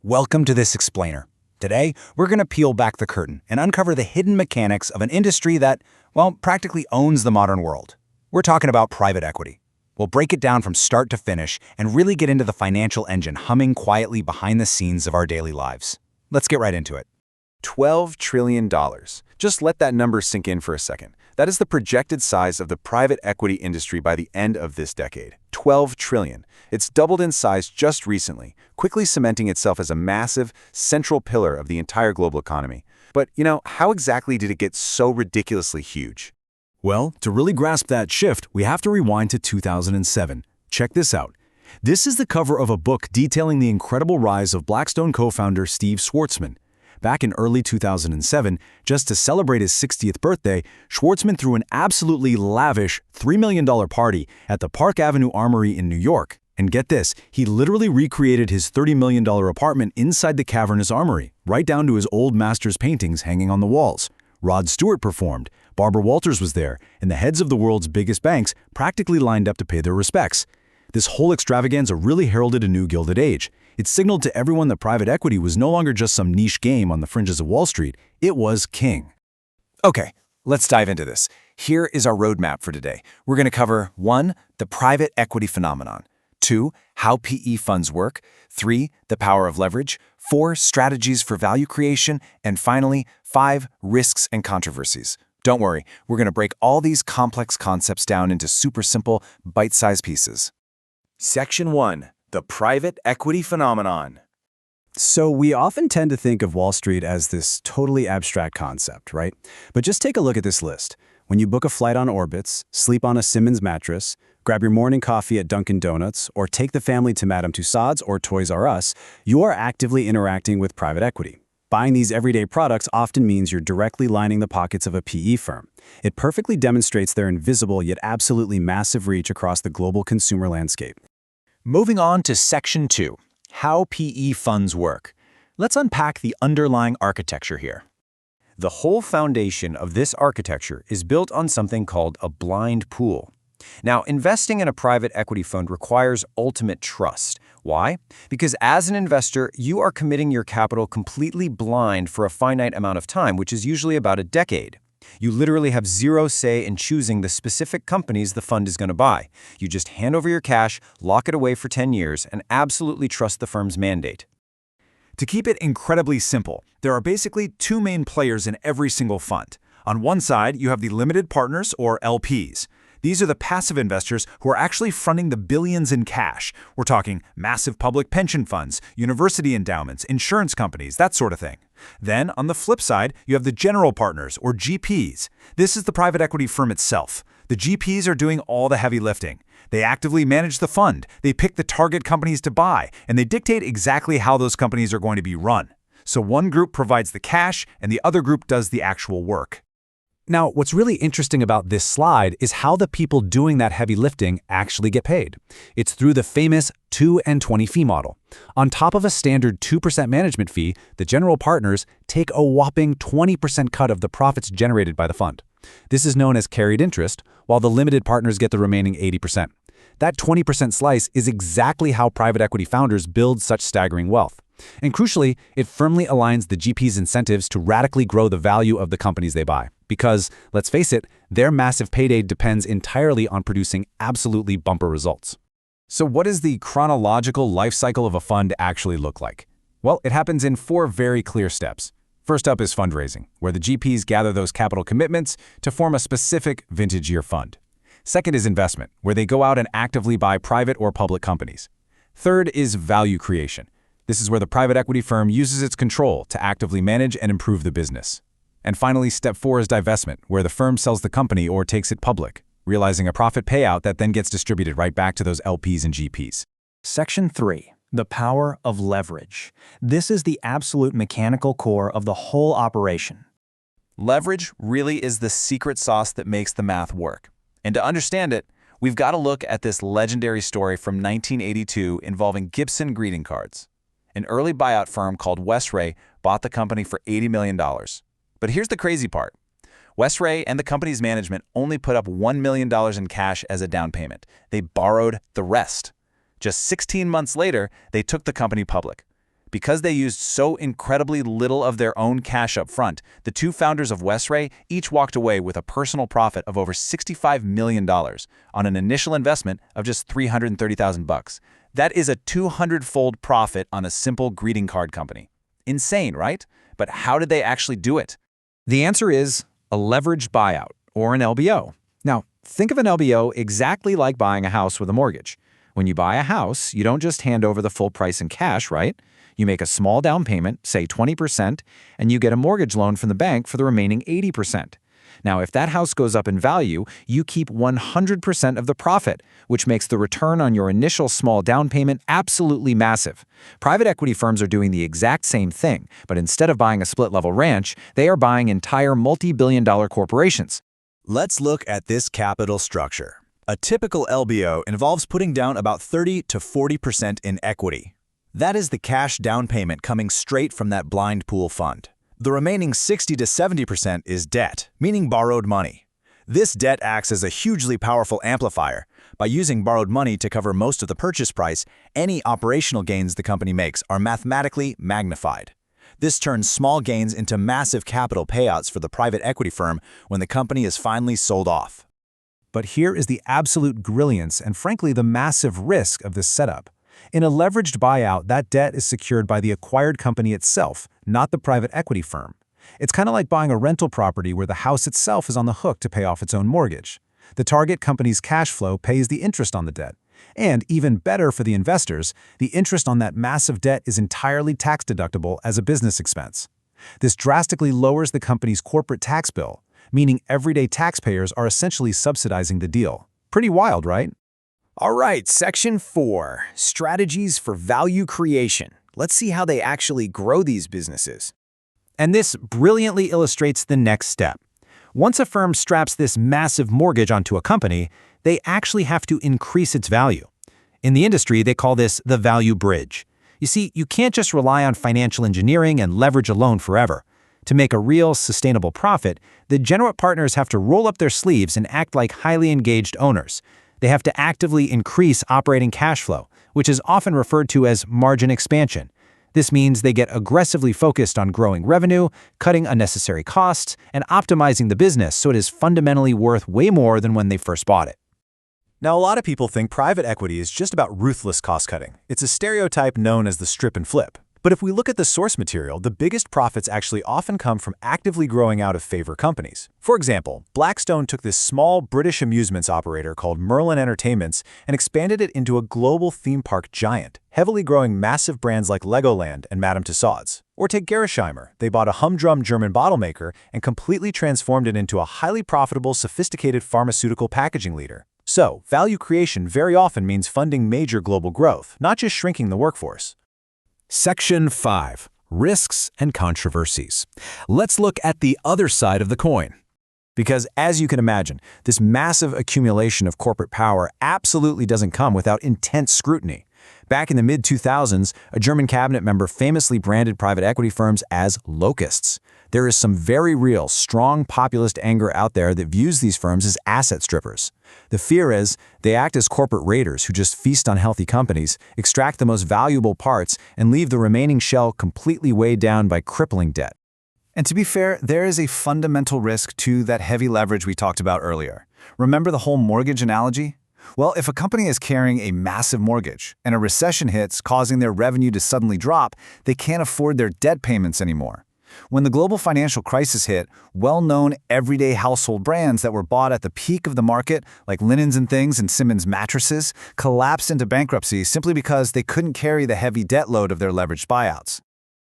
Welcome to This Explainer. Today, we're going to peel back the curtain and uncover the hidden mechanics of an industry that, well, practically owns the modern world. We're talking about private equity. We'll break it down from start to finish and really get into the financial engine humming quietly behind the scenes of our daily lives. Let's get right into it. $12 trillion. Just let that number sink in for a second. That is the projected size of the private equity industry by the end of this decade. 12 trillion. It's doubled in size just recently, quickly cementing itself as a massive, central pillar of the entire global economy. But, how exactly did it get so ridiculously huge? Well, to really grasp that shift, we have to rewind to 2007. Check this out. This is the cover of a book detailing the incredible rise of Blackstone co-founder Steve Schwarzman. Back in early 2007, just to celebrate his 60th birthday, Schwarzman threw an absolutely lavish $3 million party at the Park Avenue Armory in New York. And get this, he literally recreated his $30 million apartment inside the cavernous armory, right down to his old master's paintings hanging on the walls. Rod Stewart performed, Barbara Walters was there, and the heads of the world's biggest banks practically lined up to pay their respects. This whole extravaganza really heralded a new Gilded Age. It signaled to everyone that private equity was no longer just some niche game on the fringes of Wall Street. It was king. Okay, let's dive into this. Here is our roadmap for today. We're going to cover 1. The private equity phenomenon. 2. How PE funds work. 3. The power of leverage. 4. Strategies for value creation. And finally, 5. Risks and controversies. Don't worry, we're going to break all these complex concepts down into super simple, bite-sized pieces. Section 1. The private equity phenomenon. So we often tend to think of Wall Street as this totally abstract concept, right? But just take a look at this list. When you book a flight on Orbitz, sleep on a Simmons mattress, grab your morning coffee at Dunkin' Donuts, or take the family to Madame Tussauds or Toys R Us, you are actively interacting with private equity. Buying these everyday products often means you're directly lining the pockets of a PE firm. It perfectly demonstrates their invisible yet absolutely massive reach across the global consumer landscape. Moving on to Section 2, how PE funds work. Let's unpack the underlying architecture here. The whole foundation of this architecture is built on something called a blind pool. Now, investing in a private equity fund requires ultimate trust. Why? Because as an investor, you are committing your capital completely blind for a finite amount of time, which is usually about a decade. You literally have zero say in choosing the specific companies the fund is going to buy. You just hand over your cash, lock it away for 10 years, and absolutely trust the firm's mandate. To keep it incredibly simple, there are basically two main players in every single fund. On one side, you have the limited partners, or LPs. These are the passive investors who are actually fronting the billions in cash. We're talking massive public pension funds, university endowments, insurance companies, that sort of thing. Then, on the flip side, you have the general partners, or GPs. This is the private equity firm itself. The GPs are doing all the heavy lifting. They actively manage the fund, they pick the target companies to buy, and they dictate exactly how those companies are going to be run. So one group provides the cash, and the other group does the actual work. Now, what's really interesting about this slide is how the people doing that heavy lifting actually get paid. It's through the famous 2 and 20 fee model. On top of a standard 2% management fee, the general partners take a whopping 20% cut of the profits generated by the fund. This is known as carried interest, while the limited partners get the remaining 80%. That 20% slice is exactly how private equity founders build such staggering wealth. And crucially, it firmly aligns the GP's incentives to radically grow the value of the companies they buy. Because, let's face it, their massive payday depends entirely on producing absolutely bumper results. So what does the chronological life cycle of a fund actually look like? Well, it happens in 4 very clear steps. First up is fundraising, where the GPs gather those capital commitments to form a specific vintage year fund. Second is investment, where they go out and actively buy private or public companies. Third is value creation. This is where the private equity firm uses its control to actively manage and improve the business. And finally, step 4 is divestment, where the firm sells the company or takes it public, realizing a profit payout that then gets distributed right back to those LPs and GPs. Section 3. The power of leverage. This is the absolute mechanical core of the whole operation. Leverage really is the secret sauce that makes the math work. And to understand it, we've got to look at this legendary story from 1982 involving Gibson Greeting Cards. An early buyout firm called Wesray bought the company for $80 million. But here's the crazy part. Wesray and the company's management only put up $1 million in cash as a down payment. They borrowed the rest. Just 16 months later, they took the company public. Because they used so incredibly little of their own cash up front, the two founders of Wesray each walked away with a personal profit of over $65 million on an initial investment of just $330,000. That is a 200-fold profit on a simple greeting card company. Insane, right? But how did they actually do it? The answer is a leveraged buyout, or an LBO. Now, think of an LBO exactly like buying a house with a mortgage. When you buy a house, you don't just hand over the full price in cash, right? You make a small down payment, say 20%, and you get a mortgage loan from the bank for the remaining 80%. Now, if that house goes up in value, you keep 100% of the profit, which makes the return on your initial small down payment absolutely massive. Private equity firms are doing the exact same thing, but instead of buying a split-level ranch, they are buying entire multi-billion-dollar corporations. Let's look at this capital structure. A typical LBO involves putting down about 30 to 40% in equity. That is the cash down payment coming straight from that blind pool fund. The remaining 60 to 70% is debt, meaning borrowed money. This debt acts as a hugely powerful amplifier. By using borrowed money to cover most of the purchase price, any operational gains the company makes are mathematically magnified. This turns small gains into massive capital payouts for the private equity firm when the company is finally sold off. But here is the absolute brilliance and frankly the massive risk of this setup. In a leveraged buyout, that debt is secured by the acquired company itself, not the private equity firm. It's kind of like buying a rental property where the house itself is on the hook to pay off its own mortgage. The target company's cash flow pays the interest on the debt. And even better for the investors, the interest on that massive debt is entirely tax-deductible as a business expense. This drastically lowers the company's corporate tax bill, meaning everyday taxpayers are essentially subsidizing the deal. Pretty wild, right? All right, Section 4, Strategies for Value Creation. Let's see how they actually grow these businesses. And this brilliantly illustrates the next step. Once a firm straps this massive mortgage onto a company, they actually have to increase its value. In the industry, they call this the value bridge. You see, you can't just rely on financial engineering and leverage alone forever. To make a real, sustainable profit, the general partners have to roll up their sleeves and act like highly engaged owners. They have to actively increase operating cash flow, which is often referred to as margin expansion. This means they get aggressively focused on growing revenue, cutting unnecessary costs, and optimizing the business so it is fundamentally worth way more than when they first bought it. Now, a lot of people think private equity is just about ruthless cost-cutting. It's a stereotype known as the strip and flip. But if we look at the source material, the biggest profits actually often come from actively growing out of favor companies. For example, Blackstone took this small British amusements operator called Merlin Entertainments and expanded it into a global theme park giant, heavily growing massive brands like Legoland and Madame Tussauds. Or take Gerresheimer. They bought a humdrum German bottle maker and completely transformed it into a highly profitable, sophisticated pharmaceutical packaging leader. So, value creation very often means funding major global growth, not just shrinking the workforce. Section 5. Risks and Controversies. Let's look at the other side of the coin. Because as you can imagine, this massive accumulation of corporate power absolutely doesn't come without intense scrutiny. Back in the mid-2000s, a German cabinet member famously branded private equity firms as locusts. There is some very real, strong populist anger out there that views these firms as asset strippers. The fear is they act as corporate raiders who just feast on healthy companies, extract the most valuable parts, and leave the remaining shell completely weighed down by crippling debt. And to be fair, there is a fundamental risk to that heavy leverage we talked about earlier. Remember the whole mortgage analogy? Well, if a company is carrying a massive mortgage and a recession hits, causing their revenue to suddenly drop, they can't afford their debt payments anymore. When the global financial crisis hit, well-known everyday household brands that were bought at the peak of the market, like Linens and Things and Simmons mattresses, collapsed into bankruptcy simply because they couldn't carry the heavy debt load of their leveraged buyouts.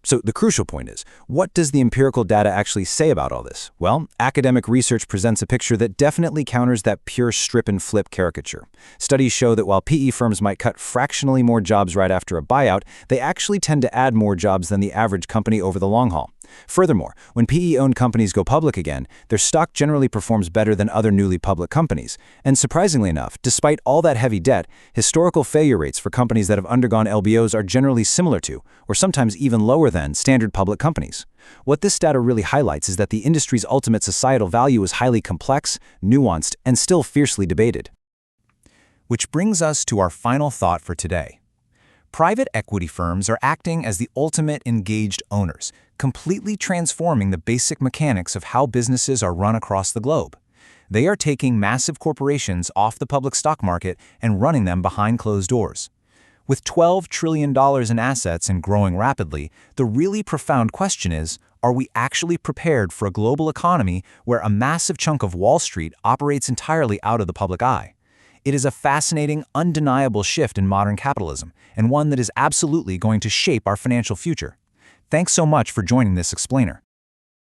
So the crucial point is, what does the empirical data actually say about all this? Well, academic research presents a picture that definitely counters that pure strip and flip caricature. Studies show that while PE firms might cut fractionally more jobs right after a buyout, they actually tend to add more jobs than the average company over the long haul. Furthermore, when PE-owned companies go public again, their stock generally performs better than other newly public companies. And surprisingly enough, despite all that heavy debt, historical failure rates for companies that have undergone LBOs are generally similar to, or sometimes even lower than, standard public companies. What this data really highlights is that the industry's ultimate societal value is highly complex, nuanced, and still fiercely debated. Which brings us to our final thought for today. Private equity firms are acting as the ultimate engaged owners, completely transforming the basic mechanics of how businesses are run across the globe. They are taking massive corporations off the public stock market and running them behind closed doors. With $12 trillion in assets and growing rapidly, the really profound question is, are we actually prepared for a global economy where a massive chunk of Wall Street operates entirely out of the public eye? It is a fascinating, undeniable shift in modern capitalism, and one that is absolutely going to shape our financial future. Thanks so much for joining this explainer.